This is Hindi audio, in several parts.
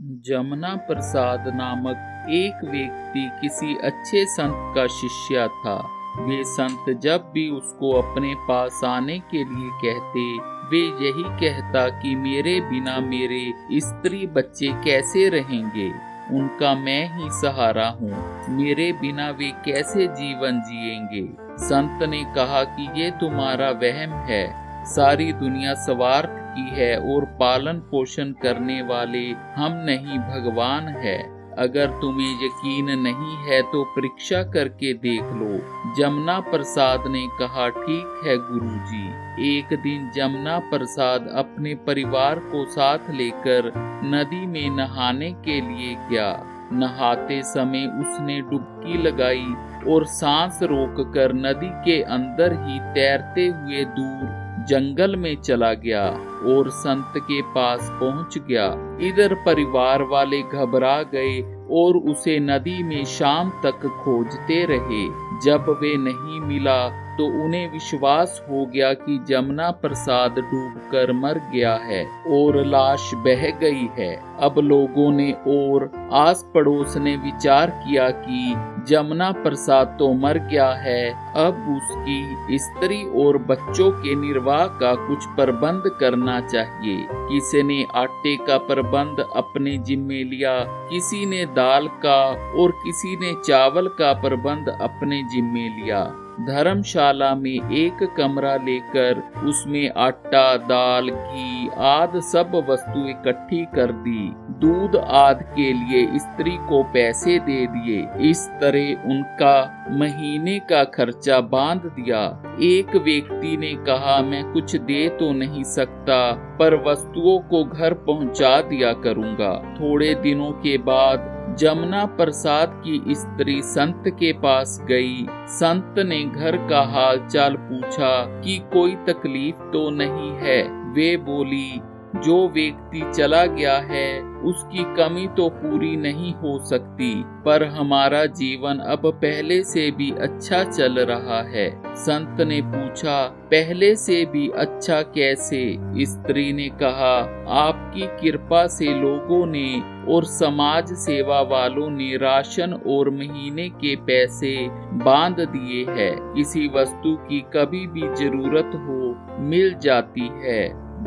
जमुना प्रसाद नामक एक व्यक्ति किसी अच्छे संत का शिष्य था। वे संत जब भी उसको अपने पास आने के लिए कहते, वे यही कहता कि मेरे बिना मेरे स्त्री बच्चे कैसे रहेंगे, उनका मैं ही सहारा हूँ, मेरे बिना वे कैसे जीवन जिएंगे। संत ने कहा कि ये तुम्हारा वहम है, सारी दुनिया स्वार्थ की है और पालन पोषण करने वाले हम नहीं, भगवान है। अगर तुम्हें यकीन नहीं है तो परीक्षा करके देख लो। जमुना प्रसाद ने कहा, ठीक है गुरुजी। एक दिन जमुना प्रसाद अपने परिवार को साथ लेकर नदी में नहाने के लिए गया। नहाते समय उसने डुबकी लगाई और सांस रोककर नदी के अंदर ही तैरते हुए दूर जंगल में चला गया और संत के पास पहुंच गया। इधर परिवार वाले घबरा गए और उसे नदी में शाम तक खोजते रहे। जब वे नहीं मिला तो उन्हें विश्वास हो गया कि जमुना प्रसाद डूबकर मर गया है और लाश बह गई है। अब लोगों ने और आस पड़ोस ने विचार किया कि जमुना प्रसाद तो मर गया है, अब उसकी स्त्री और बच्चों के निर्वाह का कुछ प्रबंध करना चाहिए। किसी ने आटे का प्रबंध अपने जिम्मे लिया, किसी ने दाल का और किसी ने चावल का प्रबंध अपने जिम्मे लिया। धर्मशाला में एक कमरा लेकर उसमें आटा, दाल, घी आदि सब वस्तु इकट्ठी कर दी। दूध आदि के लिए स्त्री को पैसे दे दिए। इस तरह उनका महीने का खर्चा बांध दिया। एक व्यक्ति ने कहा, मैं कुछ दे तो नहीं सकता, पर वस्तुओं को घर पहुंचा दिया करूंगा। थोड़े दिनों के बाद जमुना प्रसाद की स्त्री संत के पास गई। संत ने घर का हाल चाल पूछा कि कोई तकलीफ तो नहीं है। वे बोली, जो व्यक्ति चला गया है उसकी कमी तो पूरी नहीं हो सकती, पर हमारा जीवन अब पहले से भी अच्छा चल रहा है। संत ने पूछा, पहले से भी अच्छा कैसे? स्त्री ने कहा, आपकी कृपा से लोगों ने और समाज सेवा वालों ने राशन और महीने के पैसे बांध दिए हैं। किसी वस्तु की कभी भी जरूरत हो मिल जाती है।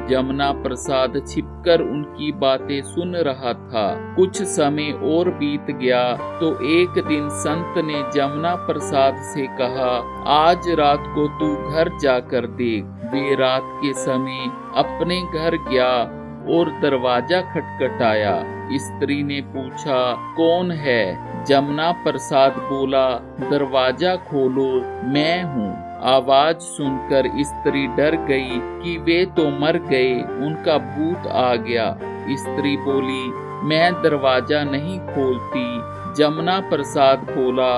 जमुना प्रसाद छिपकर उनकी बातें सुन रहा था। कुछ समय और बीत गया तो एक दिन संत ने जमुना प्रसाद से कहा, आज रात को तू घर जाकर देख। वे रात के समय अपने घर गया और दरवाजा खटखटाया। स्त्री ने पूछा, कौन है? जमुना प्रसाद बोला, दरवाजा खोलो, मैं हूँ। आवाज सुनकर स्त्री डर गई कि वे तो मर गए, उनका भूत आ गया। स्त्री बोली, मैं दरवाजा नहीं खोलती। जमुना प्रसाद बोला,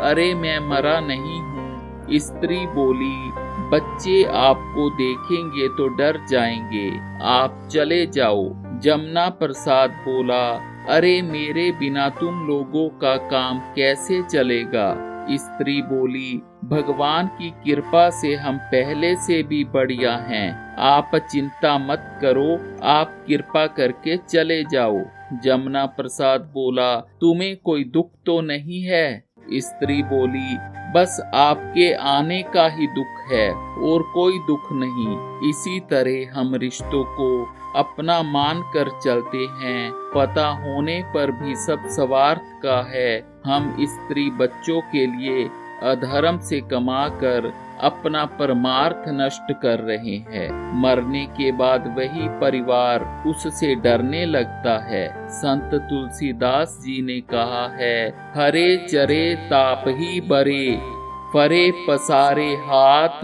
अरे मैं मरा नहीं हूँ। स्त्री बोली, बच्चे आपको देखेंगे तो डर जाएंगे, आप चले जाओ। जमुना प्रसाद बोला, अरे मेरे बिना तुम लोगों का काम कैसे चलेगा? स्त्री बोली, भगवान की कृपा से हम पहले से भी बढ़िया हैं, आप चिंता मत करो, आप कृपा करके चले जाओ। जमुना प्रसाद बोला, तुम्हें कोई दुख तो नहीं है? स्त्री बोली, बस आपके आने का ही दुख है और कोई दुख नहीं। इसी तरह हम रिश्तों को अपना मान कर चलते हैं, पता होने पर भी सब स्वार्थ का है। हम स्त्री बच्चों के लिए अधर्म से कमाकर अपना परमार्थ नष्ट कर रहे हैं। मरने के बाद वही परिवार उससे डरने लगता है। संत तुलसीदास जी ने कहा है, हरे चरे ताप ही बरे, फरे पसारे हाथ,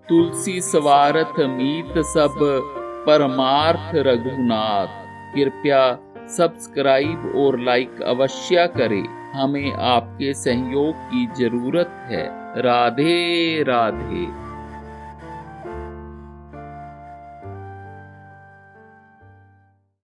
तुलसी स्वार्थ मीत सब, परमार्थ रघुनाथ। कृपया सब्सक्राइब और लाइक अवश्य करें, हमें आपके सहयोग की जरूरत है। राधे राधे।